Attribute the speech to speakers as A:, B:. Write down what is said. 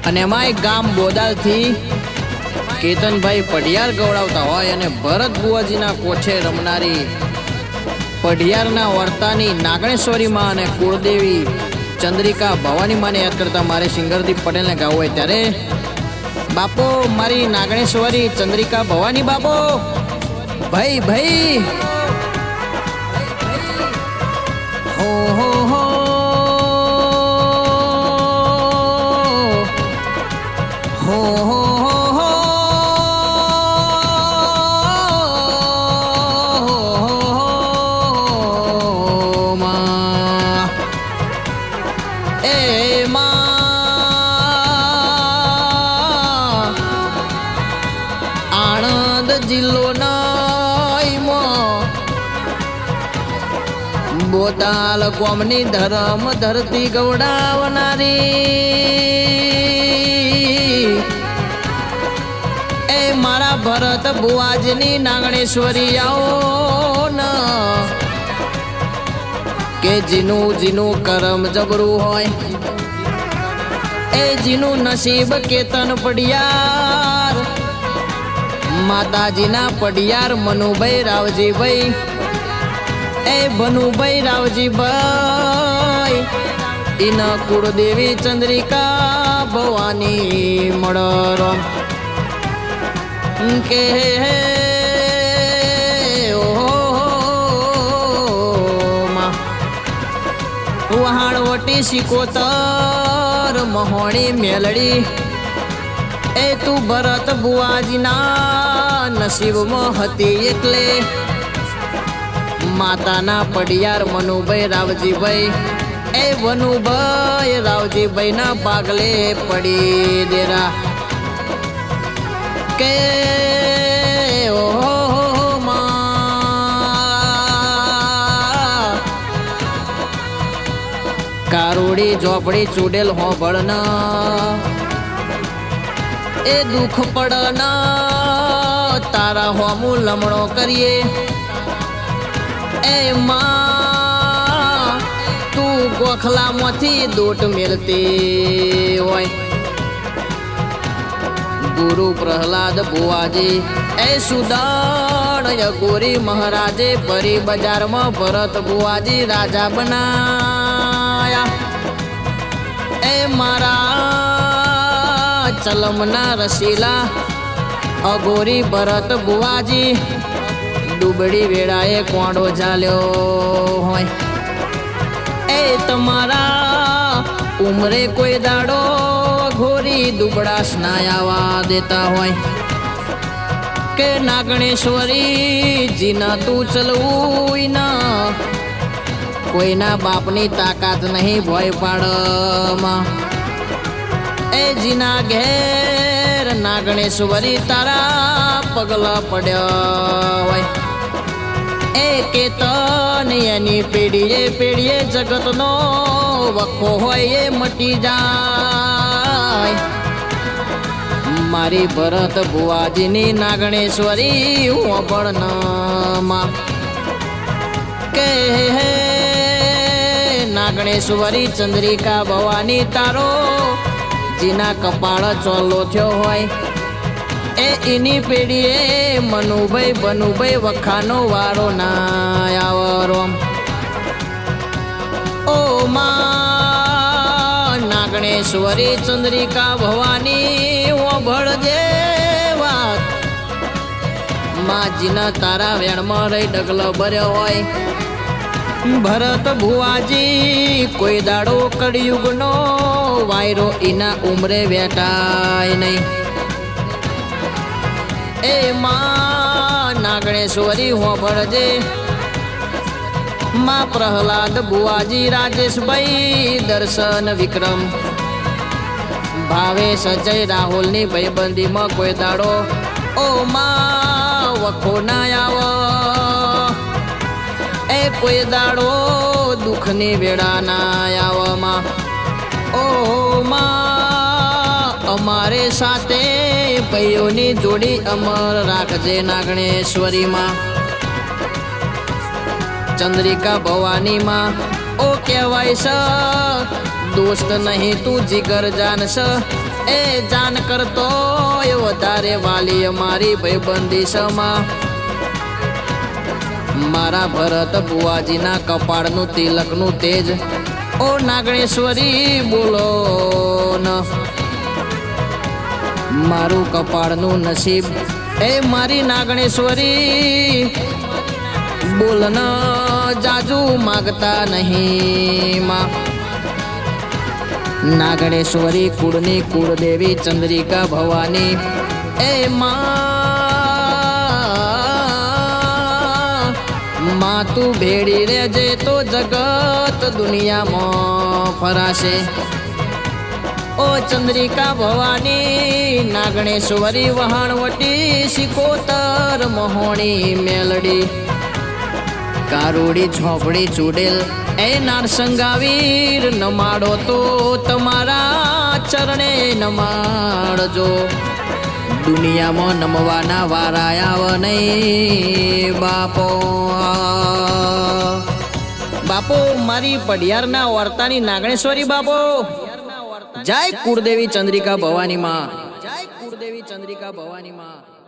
A: અને એમાં એક ગામ બોદાલથી કેતનભાઈ પઢિયાર ગવડાવતા હોય અને ભરત બુવાજીના કોઠે રમનારી પઢિયારના વર્તાની નાગણેશ્વરીમાં અને કુળદેવી ચંદ્રિકા ભવાની માને યાદ કરતા મારે સિંગરદીપ પટેલને ગાવું હોય ત્યારે બાપો મારી નાગણેશ્વરી ચંદ્રિકા ભવાની બાપો ભાઈ ભાઈ હો હો હો હો હો બોટાલ કોમની ધર્મ ધરતી ગવડાવનારી એ મારા ભરત બુવાજની નાગણેશ્વરી આવો ન કે જીનું જીનું કરમ જબરું હોય એ જીનું નસીબ કેતન પઢિયાર માતાજીના પઢિયાર મનુભાઈ રાવજીભાઈ એ બનુભાઈ રાવજીભાઈ ઇના કુળદેવી ચંદ્રિકા ભવાની મળરો કે વહાણવટી સિકોતર મહોણી મેલડી એ તું ભરત બુવાજીના નસીબમાં હતી એટલે માતાના પઢિયાર મનુભાઈ રાવજીભાઈ એ વનુભાઈ રાવજીભાઈ ના પાગલે પડી દેરા કે ઓહો કારોડી ઝોપડી ચૂડેલ હોબળન એ દુઃખ પડન તારા હોમું લમણો કરીએ એ માં તું ગોખલામાંથી દોટ મેળતી હોય ગુરુ પ્રહલાદ બુવાજી એ સુદાણ ગોરી મહારાજે પરી બજારમાં ભરત બુવાજી રાજા બનાયા એ મારા ચલમના રસીલા અગોરી ભરત બુવાજી ડૂબડી વેળાએ કોંડો ચાલ્યો હોય એ તમારા ઉમરે કોઈ દાડો ઘોરી દુબળા સ્નાયાવા દેતા હોય કે નાગણેશ્વરી જીના તું ચલવું ના કોઈના બાપની તાકાત નહીં ભય પાડમાં એ જીના ઘેર નાગણેશ્વરી તારા પગલા પડ્યા હોય એ કેતન એની પેઢીએ જગતનો વખો હોય એ મટી જાય મારી ભરત બુવાજીની નાગણેશ્વરી હું ભણનમાં કે નાગણેશ્વરી ચંદ્રિકા ભવાની તારો જીના કપાળ ચોલ્લો થયો હોય એ એની પેઢીએ મનુભાઈ બનુભાઈ વખાનો વારો ના આવરો ઓ માં નાગણેશ્વરી ચંદ્રિકા ભવાની ઓ ભળજે વાત માં જીના તારા વેણમાં રહી ડગલો ભર્યો હોય ભરત ભુવાજી કોઈ દાડો કળિયુગનો વાયરો એના ઉમરે વેટાય નહીં એ માં નાગણેશ્વરી હોભળજે માં પ્રહલાદ બુવાજી રાજેશભાઈ દર્શન વિક્રમ ભાવે સજય રાહુલની ભાઈબંધીમાં કોઈ દાડો ઓ માં વખો ના આવો એ કોઈ દાડો દુઃખની વેળા ના આવવામાં ઓ માં અમારે સાથે ભાઈઓની જોડી અમર રાખજે નાગણેશ્વરીમાં ચંદ્રિકા ભવાનીમાં ઓ કહેવાય છે દોસ્ત નહીં તું જીગર જાન છે એ જાન કરતો એ વધારે વાલી અમારી ભાઈબંધી સમા મારા ભરત બુવાજીના કપાળનું તિલકનું તેજ ઓ નાગણેશ્વરી બોલો ન મારું કપાળનું નસીબ એ મારી નાગણેશ્વરી બોલન જાજુ માગતા નહીં માં નાગણેશ્વરી કુળની કુળદેવી ચંદ્રિકા ભવાની એ માં તું ભેડી રેજે તો જગત દુનિયામાં ફરાશે ઓ ચંદ્રિકા ભવાની નાગણેશ્વરી વહાણવટી સિકોતર મહોણી મેલડી કારુડી ઝોપડી ચૂડેલ એ નારસંગાવીર નમાડો તો તમારા ચરણે નમાડજો દુનિયામાં નમવાના વારાયા નહીં બાપો બાપો મારી પઢિયારના વર્તાની નાગણેશ્વરી બાપો જય કુળદેવી ચંદ્રિકા ભવાની માં જય કુળદેવી ચંદ્રિકા ભવાની માં